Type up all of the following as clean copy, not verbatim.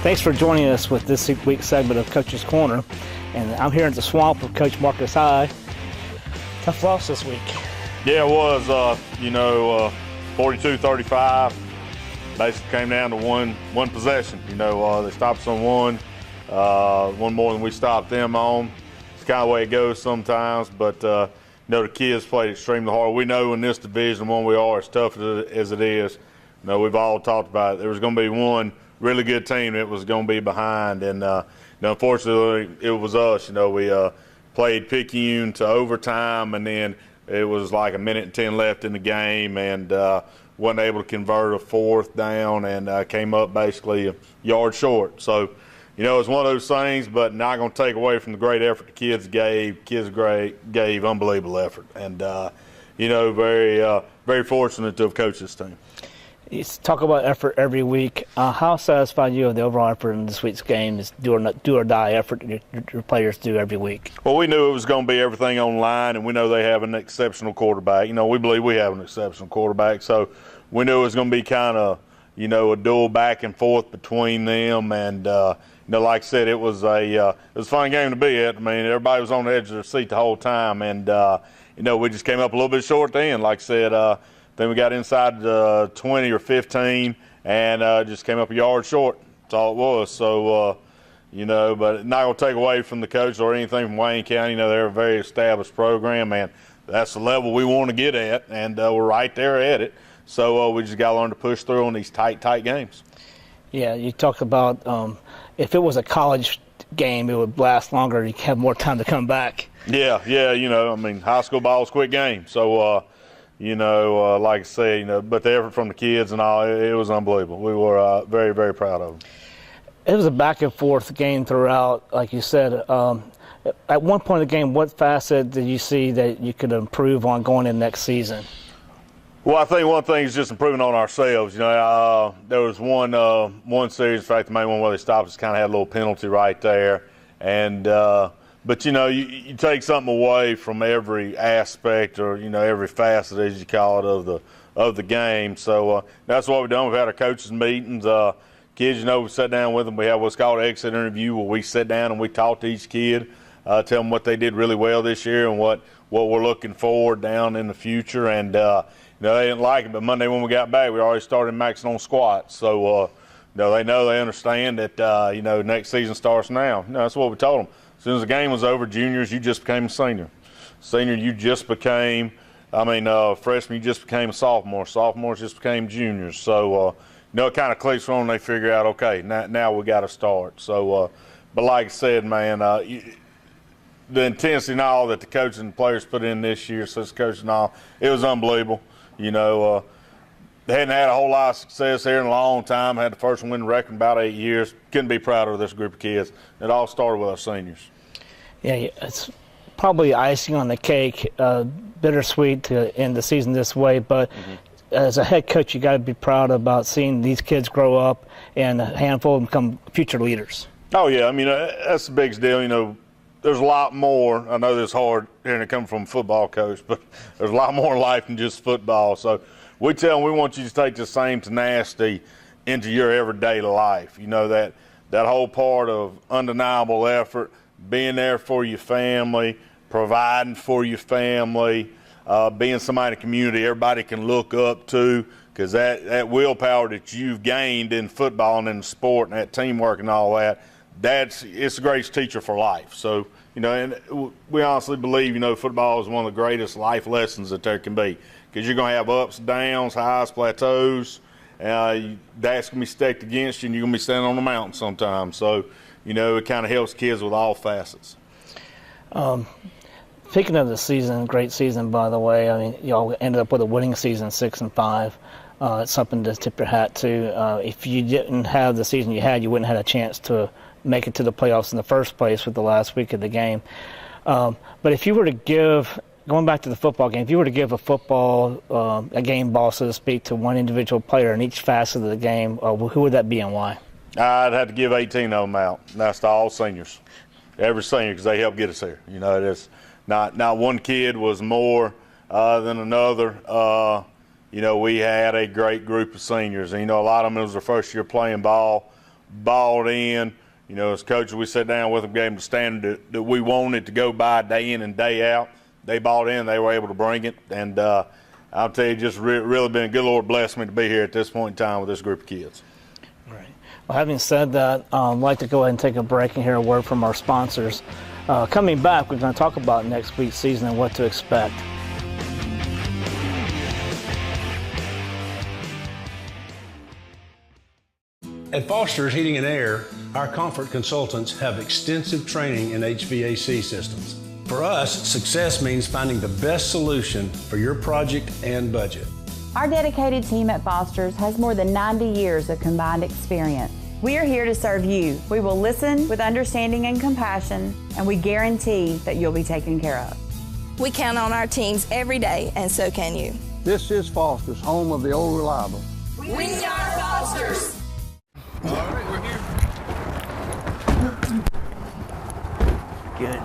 Thanks for joining us with this week's segment of Coach's Corner. And I'm here at the Swamp with Coach Marcus High. Tough loss this week. Yeah, it was, 42-35. Basically came down to one possession. They stopped us on one more than we stopped them on. It's kind of the way it goes sometimes, but the kids played extremely hard. We know in this division, when we are as tough as it is, we've all talked about it. There was going to be one really good team that was going to be behind, and unfortunately it was us. We played Picayune to overtime, and then it was like 1:10 left in the game, and wasn't able to convert a fourth down, and came up basically a yard short. So, it's one of those things, but not going to take away from the great effort the kids gave. Gave unbelievable effort, and very fortunate to have coached this team. You talk about effort every week. How satisfied you of the overall effort in this week's game is do or die effort your players do every week? Well, we knew it was going to be everything on line, and we know they have an exceptional quarterback. We believe we have an exceptional quarterback, so we knew it was going to be kind of, a duel back and forth between them. And like I said, it was a fun game to be at. I mean, everybody was on the edge of their seat the whole time, and we just came up a little bit short at the end. Like I said. Then we got inside 20 or 15 and just came up a yard short. That's all it was. So, but not going to take away from the coach or anything from Wayne County. They're a very established program, and that's the level we want to get at, and we're right there at it. So we just got to learn to push through on these tight games. Yeah, you talked about if it was a college game, it would last longer. You have more time to come back. Yeah, high school ball is a quick game. So, like I say, but the effort from the kids and all, it was unbelievable. We were very, very proud of them. It was a back-and-forth game throughout, like you said. At one point in the game, what facet did you see that you could improve on going in next season? Well, I think one thing is just improving on ourselves. There was one series, in fact, the main one where they stopped us, kind of had a little penalty right there. And but, you take something away from every aspect or, every facet, as you call it, of the game. So that's what we've done. We've had our coaches' meetings. Kids, we sat down with them. We have what's called an exit interview where we sit down and we talk to each kid, tell them what they did really well this year and what we're looking forward down in the future. And, they didn't like it, but Monday when we got back, we already started maxing on squats. So, they understand that, next season starts now. That's what we told them. As soon as the game was over, juniors, you just became a senior. Senior, you just became, freshman, you just became a sophomore. Sophomores just became juniors. So, it kind of clicks on and they figure out, okay, now we got to start. So, but like I said, man, the intensity and all that the coaches and players put in this year, assistant coaches and all, it was unbelievable. They hadn't had a whole lot of success here in a long time. Had the first win record in about 8 years. Couldn't be prouder of this group of kids. It all started with our seniors. Yeah, it's probably icing on the cake. Bittersweet to end the season this way, but as a head coach, you got to be proud about seeing these kids grow up and a handful of them become future leaders. Oh yeah, that's the biggest deal. There's a lot more. I know this is hard hearing it come from a football coach, but there's a lot more in life than just football. So we tell them we want you to take the same tenacity into your everyday life. That whole part of undeniable effort, being there for your family, providing for your family, being somebody in the community everybody can look up to, because that willpower that you've gained in football and in sport and that teamwork and all that, it's the greatest teacher for life. So, and we honestly believe, football is one of the greatest life lessons that there can be, because you're going to have ups and downs, highs, plateaus. That's going to be stacked against you, and you're going to be standing on the mountain sometimes. So, it kind of helps kids with all facets. Speaking of the season, great season, by the way. Y'all ended up with a winning season, 6-5. It's something to tip your hat to. If you didn't have the season you had, you wouldn't have had a chance to make it to the playoffs in the first place with the last week of the game. But if you were to give, going back to the football game, if you were to give a game ball, so to speak, to one individual player in each facet of the game, who would that be and why? I'd have to give 18 of them out. That's to all seniors, every senior, because they helped get us here. It's not one kid was more than another. We had a great group of seniors. And, a lot of them, it was their first year playing ball. bought in. You know, as coaches, we sat down with them, gave them the standard that we wanted to go by day in and day out. They bought in, they were able to bring it, and I'll tell you, just really been a good Lord bless me to be here at this point in time with this group of kids. Right. Well, having said that, I'd like to go ahead and take a break and hear a word from our sponsors. Coming back, we're going to talk about next week's season and what to expect. At Foster's Heating and Air, our comfort consultants have extensive training in HVAC systems. For us, success means finding the best solution for your project and budget. Our dedicated team at Foster's has more than 90 years of combined experience. We are here to serve you. We will listen with understanding and compassion, and we guarantee that you'll be taken care of. We count on our teams every day, and so can you. This is Foster's, home of the old reliable. We are Foster's. All right, we're here. Good.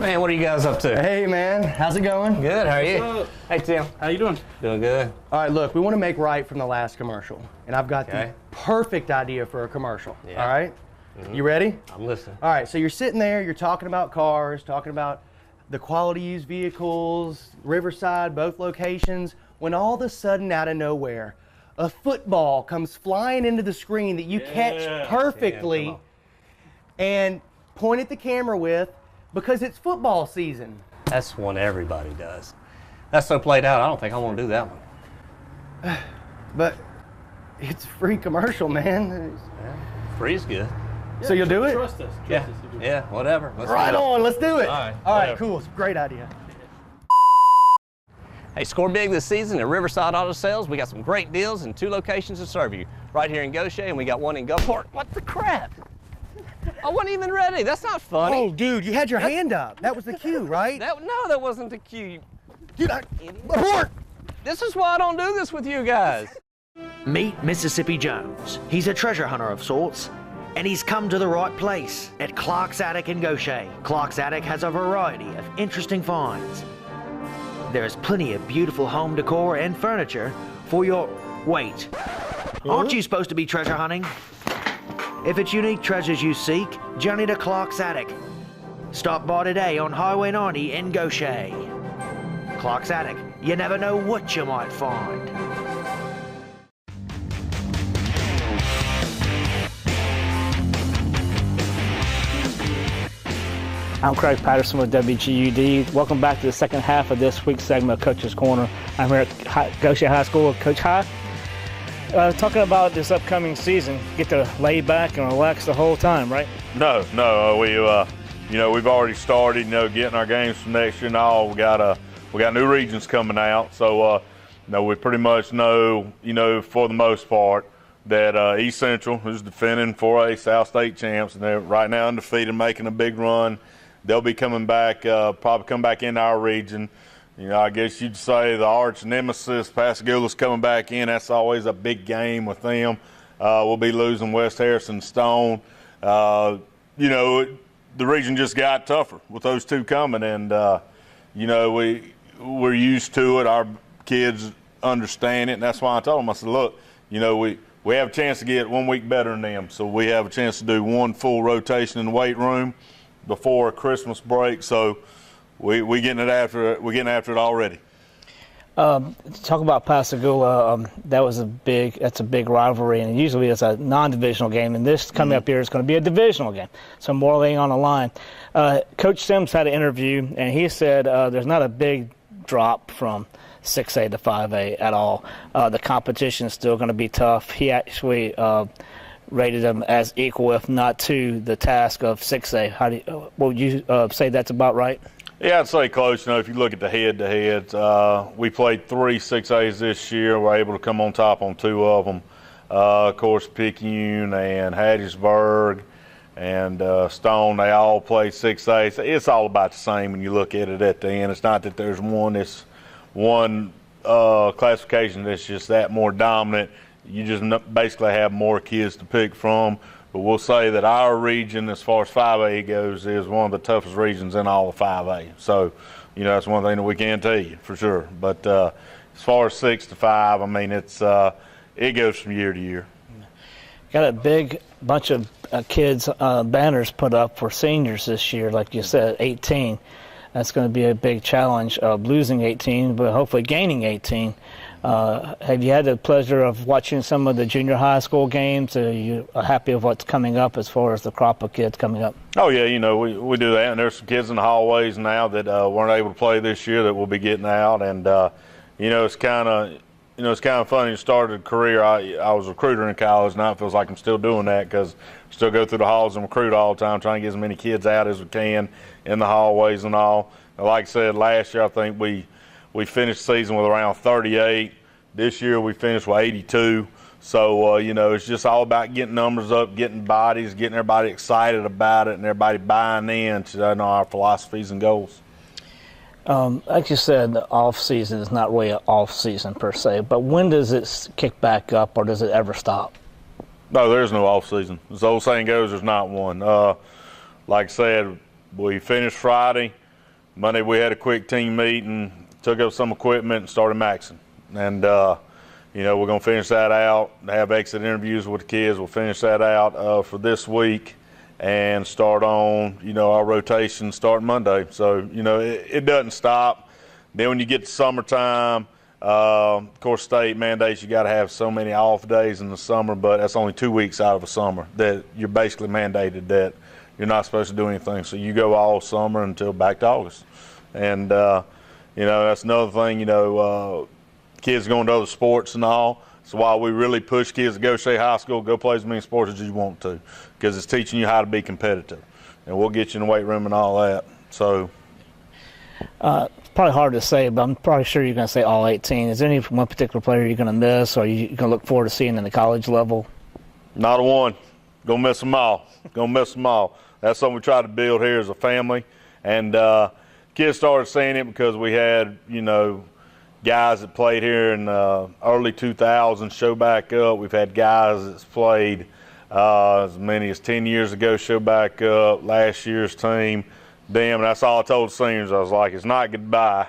Man, what are you guys up to? Hey, man. How's it going? Good, how are you? What's up? Hey, Tim. How you doing? Doing good. All right, look, we want to make right from the last commercial, and I've got the perfect idea for a commercial. Yeah. All right? You ready? I'm listening. All right, so you're sitting there, you're talking about cars, talking about the quality used vehicles, Riverside, both locations, when all of a sudden, out of nowhere, a football comes flying into the screen that you catch perfectly and point at the camera with, because it's football season. That's one everybody does. That's so played out, I don't think I want to do that one. But it's a free commercial, man. Yeah, free's good. So you'll do it? Trust us. Yeah, yeah, whatever. Let's Right do it. on, let's do it. All All right, right, cool. It's a great idea. Hey, score big this season at Riverside Auto Sales. We got some great deals in 2 locations to serve you. Right here in Goshen, and we got one in Gulfport. What the crap? I wasn't even ready. That's not funny. Oh, dude, you had your hand up. That was the cue, right? No, that wasn't the cue. Dude, abort! This is why I don't do this with you guys. Meet Mississippi Jones. He's a treasure hunter of sorts, and he's come to the right place at Clark's Attic in Goshen. Clark's Attic has a variety of interesting finds. There's plenty of beautiful home decor and furniture for your... Wait, aren't you supposed to be treasure hunting? If it's unique treasures you seek, journey to Clark's Attic. Stop by today on Highway 90 in Goshen. Clark's Attic, you never know what you might find. I'm Craig Patterson with WGUD. Welcome back to the second half of this week's segment of Coach's Corner. I'm here at Goshen High School with Coach High. Talking about this upcoming season, get to lay back and relax the whole time, right? No, we've already started, getting our games for next year and all. We got new regions coming out, so we pretty much know, for the most part, that East Central, who's defending 4A South State champs, and they're right now undefeated, making a big run. They'll be coming back, probably come back into our region. I guess you'd say the arch nemesis, Pascagoula's coming back in. That's always a big game with them. We'll be losing West Harrison Stone. The region just got tougher with those two coming, and we're used to it. Our kids understand it, and that's why I told them, I said, look, we have a chance to get 1 week better than them, so we have a chance to do 1 full rotation in the weight room before Christmas break. So we getting after it already. Talk about Pascagoula. That's a big rivalry, and usually it's a non-divisional game. And this coming up here is going to be a divisional game, so more laying on the line. Coach Sims had an interview, and he said there's not a big drop from 6A to 5A at all. The competition is still going to be tough. He actually rated them as equal, if not to, the task of 6A. Would you say that's about right? Yeah, I'd say close. If you look at the head-to-heads, we played 3 6As this year. We're able to come on top on 2 of them. Of course, Picayune and Hattiesburg and Stone, they all play 6A. So it's all about the same when you look at it at the end. It's not that there's one classification that's just that more dominant. You just basically have more kids to pick from. But we'll say that our region, as far as 5A goes, is one of the toughest regions in all of 5A. So, that's one thing that we can tell you for sure. But as far as 6 to 5, it goes from year to year. got a big bunch of kids banners put up for seniors this year, like you said, 18. That's going to be a big challenge of losing 18, but hopefully gaining 18. Have you had the pleasure of watching some of the junior high school games? Are you happy with what's coming up as far as the crop of kids coming up? Oh, yeah, we do that. And there's some kids in the hallways now that weren't able to play this year that will be getting out. And, it's kind of funny. Started a career. I was a recruiter in college. Now it feels like I'm still doing that because I still go through the halls and recruit all the time, trying to get as many kids out as we can in the hallways and all. And like I said, last year I think we finished the season with around 38. This year we finished with 82. So, it's just all about getting numbers up, getting bodies, getting everybody excited about it, and everybody buying in to our philosophies and goals. Like you said, the off season is not really an off season per se, but when does it kick back up, or does it ever stop? No, there's no off season. As the old saying goes, there's not one. Like I said, we finished Friday. Monday we had a quick team meeting, took up some equipment, and started maxing. And we're going to finish that out, have exit interviews with the kids. We'll finish that out for this week and start on, our rotation starting Monday. So, it doesn't stop. Then when you get to summertime, of course, state mandates you got to have so many off days in the summer, but that's only 2 weeks out of a summer that you're basically mandated that you're not supposed to do anything. So you go all summer until back to August. And, that's another thing, kids going to other sports and all. So while we really push kids to go to High School, go play as many sports as you want to, because it's teaching you how to be competitive. And we'll get you in the weight room and all that. So it's probably hard to say, but I'm probably sure you're going to say all 18. Is there any one particular player you're going to miss, or are you going to look forward to seeing in the college level? Not a one. Gonna miss them all. That's something we try to build here as a family. And kids started saying it because we had, guys that played here in early 2000s show back up. We've had guys that's played as many as 10 years ago show back up. Last year's team, and that's all I told the seniors. I was like, it's not goodbye.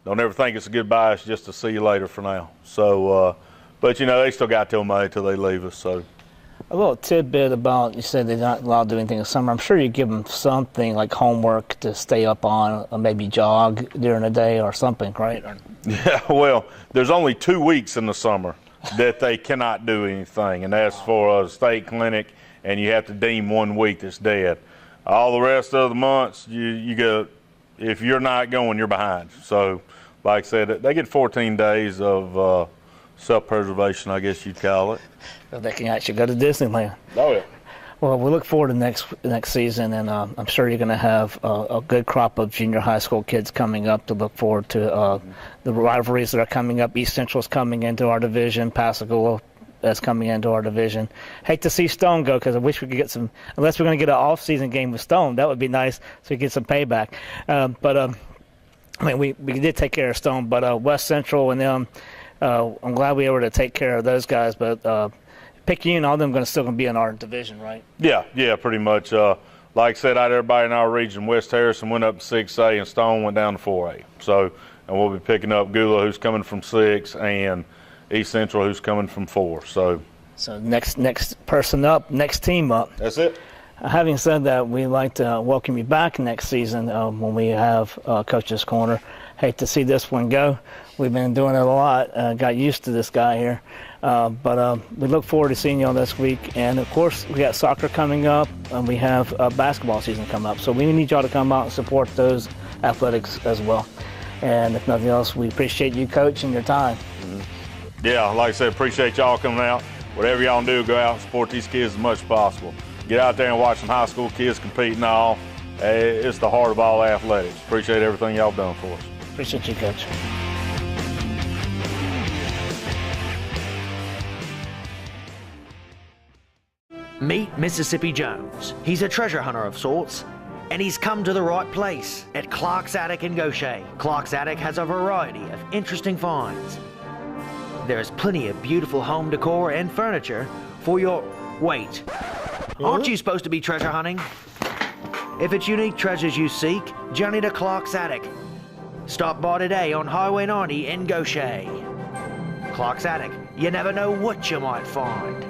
Don't ever think it's a goodbye. It's just a see you later for now. So, but they still got till May till they leave us. So. A little tidbit about, you said they're not allowed to do anything in the summer. I'm sure you give them something like homework to stay up on, or maybe jog during the day or something, right? Yeah, well, there's only 2 weeks in the summer that they cannot do anything, and that's for a state clinic, and you have to deem 1 week that's dead. All the rest of the months, you go, if you're not going, you're behind. So, like I said, they get 14 days of self-preservation, I guess you'd call it. So they can actually go to Disneyland. Oh, yeah. Well, we look forward to next season, and I'm sure you're going to have a good crop of junior high school kids coming up to look forward to the rivalries that are coming up. East Central's coming into our division. Pascagoula is coming into our division. Hate to see Stone go, because I wish we could get some, unless we're going to get an off-season game with Stone. That would be nice, so we get some payback. We did take care of Stone, but West Central and them, I'm glad we were able to take care of those guys, but Picayune, all of them still going to be in our division, right? Yeah, pretty much. Like I said, out everybody in our region, West Harrison went up to 6A and Stone went down to 4A. So, and we'll be picking up Gula, who's coming from 6, and East Central, who's coming from 4. So next person up, next team up. That's it. Having said that, we'd like to welcome you back next season when we have Coach's Corner. Hate to see this one go. We've been doing it a lot. Got used to this guy here. But we look forward to seeing you all this week. And, of course, we got soccer coming up, and we have basketball season coming up. So we need y'all to come out and support those athletics as well. And if nothing else, we appreciate you, Coach, and your time. Mm-hmm. Yeah, like I said, appreciate y'all coming out. Whatever y'all do, go out and support these kids as much as possible. Get out there and watch some high school kids compete and all. It's the heart of all athletics. Appreciate everything y'all done for us. Appreciate you, Coach. Meet Mississippi Jones. He's a treasure hunter of sorts, and he's come to the right place at Clark's Attic in Gaucher. Clark's Attic has a variety of interesting finds. There's plenty of beautiful home decor and furniture for your... Wait, aren't you supposed to be treasure hunting? If it's unique treasures you seek, journey to Clark's Attic. Stop by today on Highway 90 in Gaucher. Clark's Attic, you never know what you might find.